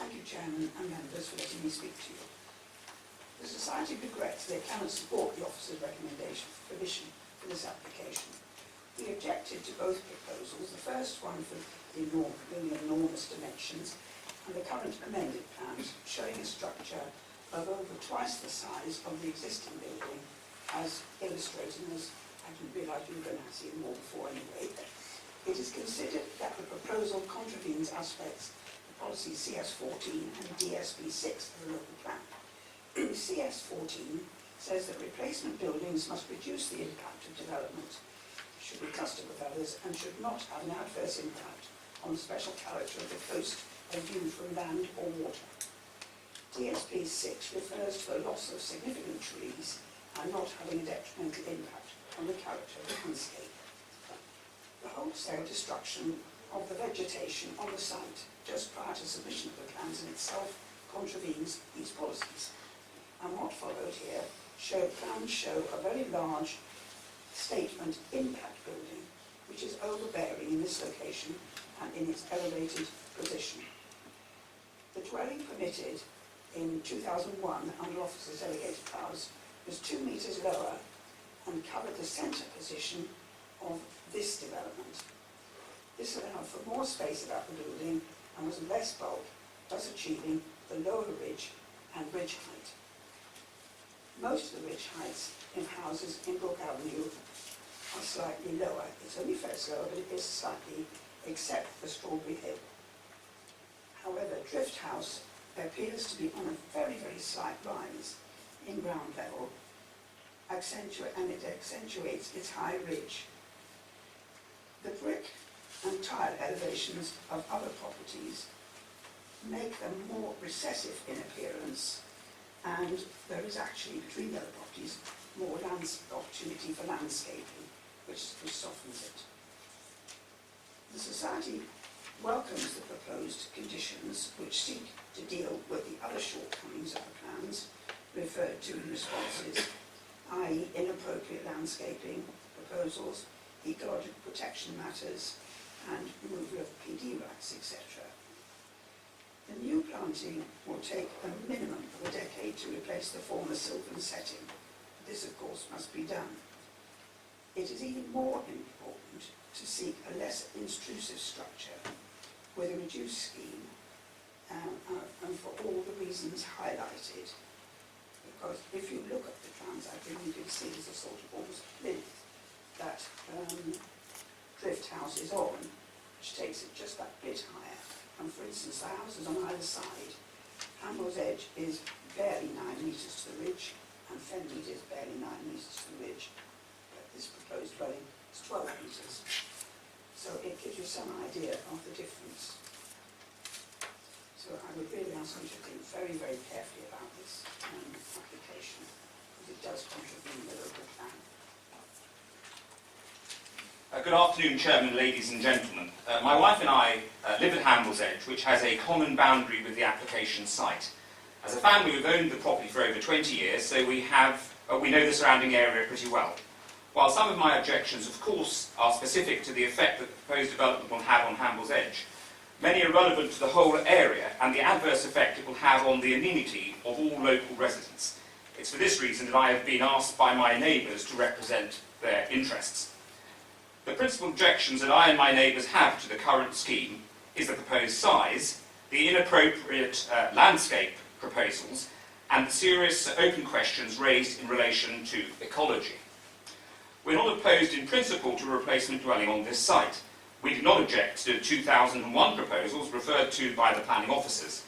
Thank you, Chairman and members, for letting me speak to you. The Society regrets they cannot support the Officer's recommendation for permission for this application. We objected to both proposals, the first one for the enormous dimensions and the current amended plans showing a structure of over twice the size of the existing building, as illustrated, as I didn't realise you were going to see it more before anyway. It is considered that the proposal contravenes aspects of policies CS14 and DSB6 of the local plan. CS14 says that replacement buildings must reduce the impact of development, should be clustered with others, and should not have an adverse impact on the special character of the coast and view from land or water. DSB6 refers to the loss of significant trees and not having a detrimental impact on the character of the landscape. The wholesale destruction of the vegetation on the site just prior to submission of the plans in itself contravenes these policies. And what followed here plans show a very large statement impact building, which is overbearing in this location and in its elevated position. The dwelling permitted in 2001 under Officers' Delegated Powers was 2 metres lower and covered the centre position of this development. This allowed for more space about the building and was less bulk, thus achieving the lower ridge and ridge height. Most of the ridge heights in houses in Brook Avenue are slightly lower. It's only fairly lower, but it is slightly, except for Strawberry Hill. However, Drift House appears to be on a very, very slight rise in ground level, and it accentuates its high ridge. The brick and tile elevations of other properties make them more recessive in appearance, and there is actually, between the other properties, more opportunity for landscaping, which softens it. The Society welcomes the proposed conditions which seek to deal with the other shortcomings of the plans referred to in responses, i.e. inappropriate landscaping proposals, ecological protection matters, and removal of PD rights, etc. The new planting will take a minimum of a decade to replace the former sylvan setting. This, of course, must be done. It is even more important to seek a less intrusive structure with a reduced scheme and for all the reasons highlighted. Because if you look at the plans, I think you can see there's a sort of almost plinth that Drift House is on, which takes it just that bit higher. And for instance, the houses on either side, Hamill's Edge is barely 9 metres to the ridge, and Fenmead is barely 9 metres to the ridge. But this proposed dwelling is 12 metres. So it gives you some idea of the difference. So I would really ask you to think very, very carefully about this application, because it does contravene the local plan. Good afternoon, Chairman, ladies and gentlemen. My wife and I live at Hamill's Edge, which has a common boundary with the application site. As a family, we've owned the property for over 20 years, so we know the surrounding area pretty well. While some of my objections, of course, are specific to the effect that the proposed development will have on Hamill's Edge, many are relevant to the whole area and the adverse effect it will have on the amenity of all local residents. It's for this reason that I have been asked by my neighbours to represent their interests. The principal objections that I and my neighbours have to the current scheme is the proposed size, the inappropriate landscape proposals, and the serious open questions raised in relation to ecology. We're not opposed in principle to a replacement dwelling on this site. We did not object to the 2001 proposals referred to by the planning officers.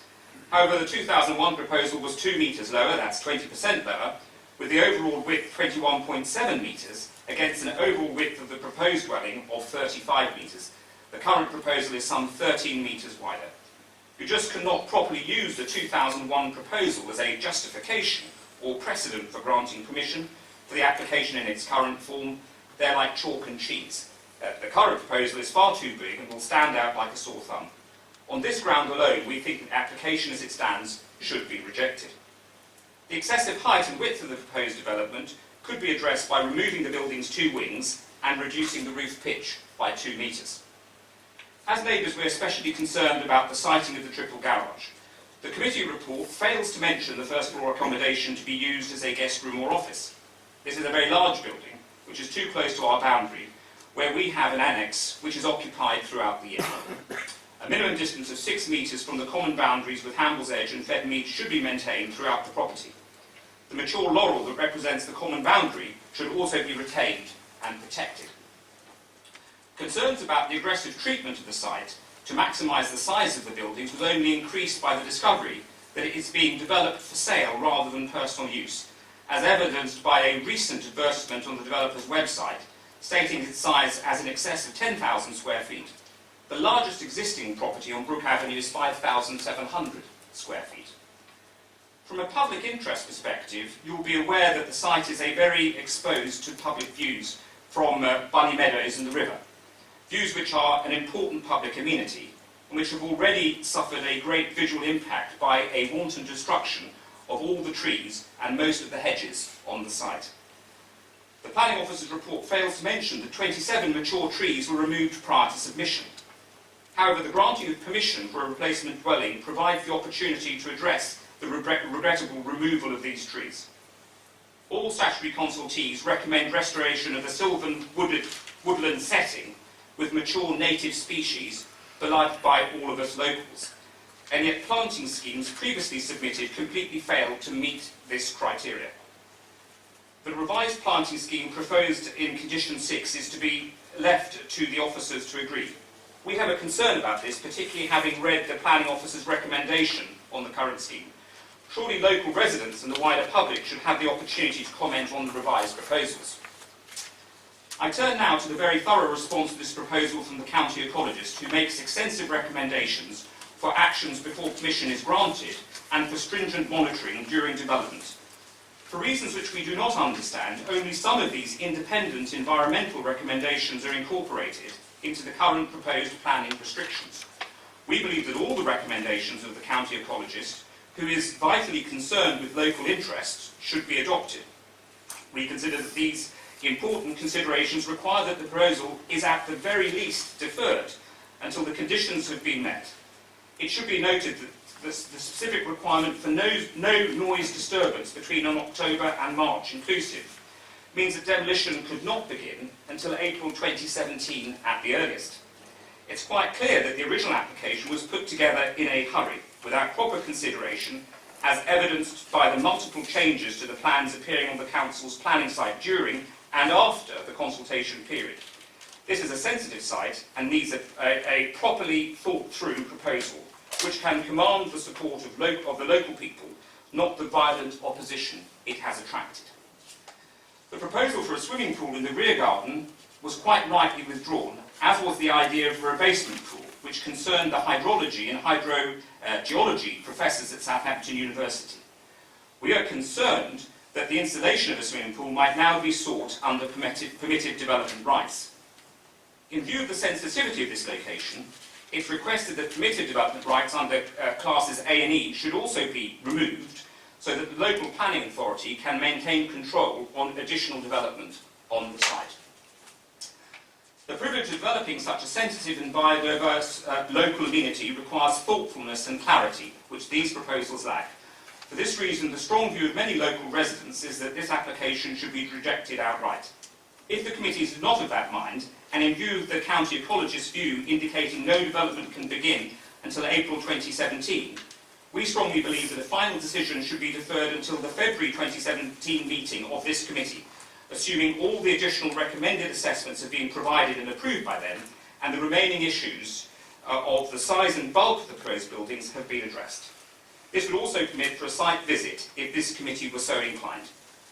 However, the 2001 proposal was 2 metres lower, that's 20% lower, with the overall width 21.7 metres, against an overall width of the proposed dwelling of 35 metres. The current proposal is some 13 metres wider. You just cannot properly use the 2001 proposal as a justification or precedent for granting permission for the application in its current form. They're like chalk and cheese. The current proposal is far too big and will stand out like a sore thumb. On this ground alone, we think the application as it stands should be rejected. The excessive height and width of the proposed development could be addressed by removing the building's 2 wings and reducing the roof pitch by 2 metres. As neighbours, we're especially concerned about the siting of the triple garage. The committee report fails to mention the first floor accommodation to be used as a guest room or office. This is a very large building, which is too close to our boundary, where we have an annex which is occupied throughout the year. A minimum distance of 6 metres from the common boundaries with Hambles Edge and Fed Mead should be maintained throughout the property. The mature laurel that represents the common boundary should also be retained and protected. Concerns about the aggressive treatment of the site to maximise the size of the buildings was only increased by the discovery that it is being developed for sale rather than personal use, as evidenced by a recent advertisement on the developer's website stating its size as in excess of 10,000 square feet. The largest existing property on Brook Avenue is 5,700 square feet. From a public interest perspective, you will be aware that the site is very exposed to public views from Bunny Meadows and the river, views which are an important public amenity and which have already suffered a great visual impact by a wanton destruction of all the trees and most of the hedges on the site. The planning officer's report fails to mention that 27 mature trees were removed prior to submission. However, the granting of permission for a replacement dwelling provides the opportunity to address the regrettable removal of these trees. All statutory consultees recommend restoration of the sylvan woodland setting with mature native species beloved by all of us locals, and yet planting schemes previously submitted completely failed to meet this criteria. The revised planting scheme proposed in Condition 6 is to be left to the officers to agree. We have a concern about this, particularly having read the planning officer's recommendation on the current scheme. Surely local residents and the wider public should have the opportunity to comment on the revised proposals. I turn now to the very thorough response to this proposal from the county ecologist, who makes extensive recommendations for actions before permission is granted and for stringent monitoring during development. For reasons which we do not understand, only some of these independent environmental recommendations are incorporated into the current proposed planning restrictions. We believe that all the recommendations of the county ecologist, who is vitally concerned with local interests, should be adopted. We consider that these important considerations require that the proposal is at the very least deferred until the conditions have been met. It should be noted that the specific requirement for no noise disturbance between October and March inclusive means that demolition could not begin until April 2017 at the earliest. It's quite clear that the original application was put together in a hurry, without proper consideration, as evidenced by the multiple changes to the plans appearing on the Council's planning site during and after the consultation period. This is a sensitive site and needs a properly thought-through proposal, which can command the support of the local people, not the violent opposition it has attracted. The proposal for a swimming pool in the rear garden was quite rightly withdrawn, as was the idea for a basement pool, which concerned the hydrology and hydrogeology professors at Southampton University. We are concerned that the installation of a swimming pool might now be sought under permitted development rights. In view of the sensitivity of this location, it's requested that permitted development rights under classes A and E should also be removed so that the local planning authority can maintain control on additional development on the site. The privilege of developing such a sensitive and biodiverse local amenity requires thoughtfulness and clarity, which these proposals lack. For this reason, the strong view of many local residents is that this application should be rejected outright. If the committee is not of that mind, and in view of the county ecologist's view indicating no development can begin until April 2017, we strongly believe that a final decision should be deferred until the February 2017 meeting of this committee, assuming all the additional recommended assessments have been provided and approved by them, and the remaining issues of the size and bulk of the proposed buildings have been addressed. This would also permit for a site visit if this committee were so inclined.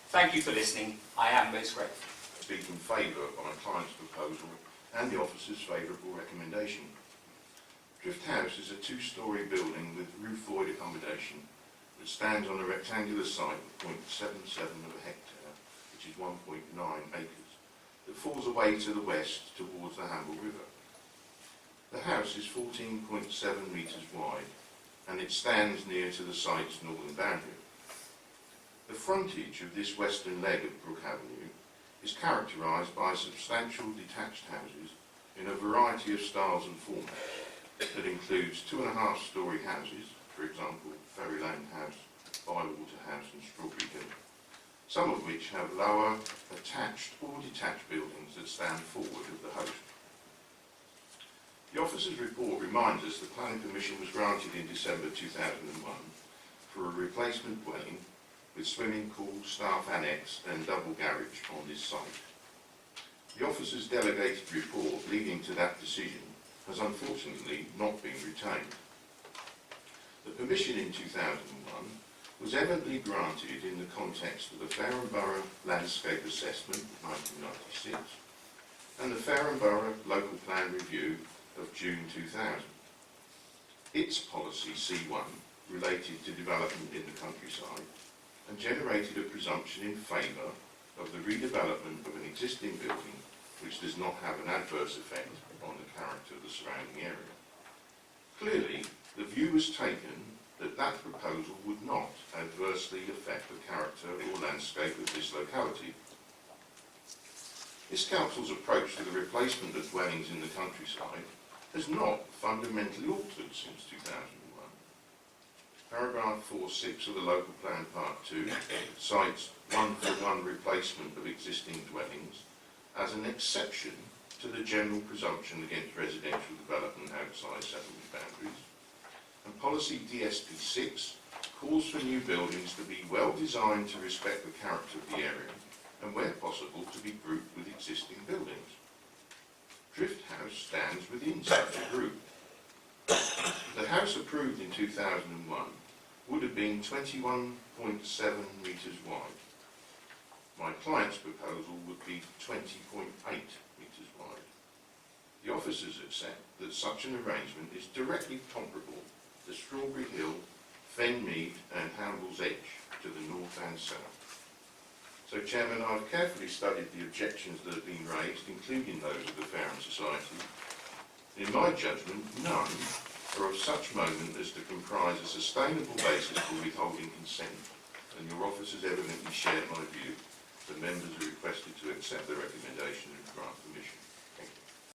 Thank you for listening. I am most grateful. Speak in favour on a client's proposal and the officer's favourable recommendation. Drift House is a two-storey building with roof-void accommodation that stands on a rectangular site of 0.77 of a hectare, which is 1.9 acres, that falls away to the west towards the Hamble River. The house is 14.7 metres wide and it stands near to the site's northern boundary. The frontage of this western leg of Brook Avenue is characterised by substantial detached houses in a variety of styles and formats that includes 2.5-storey houses, for example, Ferryland House, Bywater House and Strawberry Hill, some of which have lower attached or detached buildings that stand forward of the host. The officer's report reminds us that planning permission was granted in December 2001 for a replacement dwelling with swimming pool, staff annex and double garage on this site. The officer's delegated report leading to that decision has unfortunately not been retained. The permission in 2001 was evidently granted in the context of the Fareham Borough Landscape Assessment of 1996 and the Fareham Borough Local Plan Review of June 2000. Its policy C1 related to development in the countryside and generated a presumption in favour of the redevelopment of an existing building which does not have an adverse effect on the character of the surrounding area. Clearly, the view was taken that that proposal would not adversely affect the character or landscape of this locality. This council's approach to the replacement of dwellings in the countryside has not fundamentally altered since 2001. Paragraph 4.6 of the Local Plan Part 2 cites one-for-one replacement of existing dwellings as an exception to the general presumption against residential development outside settlement boundaries. And policy DSP 6 calls for new buildings to be well designed to respect the character of the area and where possible to be grouped with existing buildings. Drift House stands within such a group. The house approved in 2001 would have been 21.7 metres wide. My client's proposal would be 20.8 metres wide. The officers accept that such an arrangement is directly comparable to Strawberry Hill, Fenmead and Hambl's Edge to the north and south. So, Chairman, I've carefully studied the objections that have been raised, including those of the Fareham Society. In my judgment, none are of such moment as to comprise a sustainable basis for withholding consent, and your officers evidently shared my view. The members are requested to accept the recommendation and grant permission.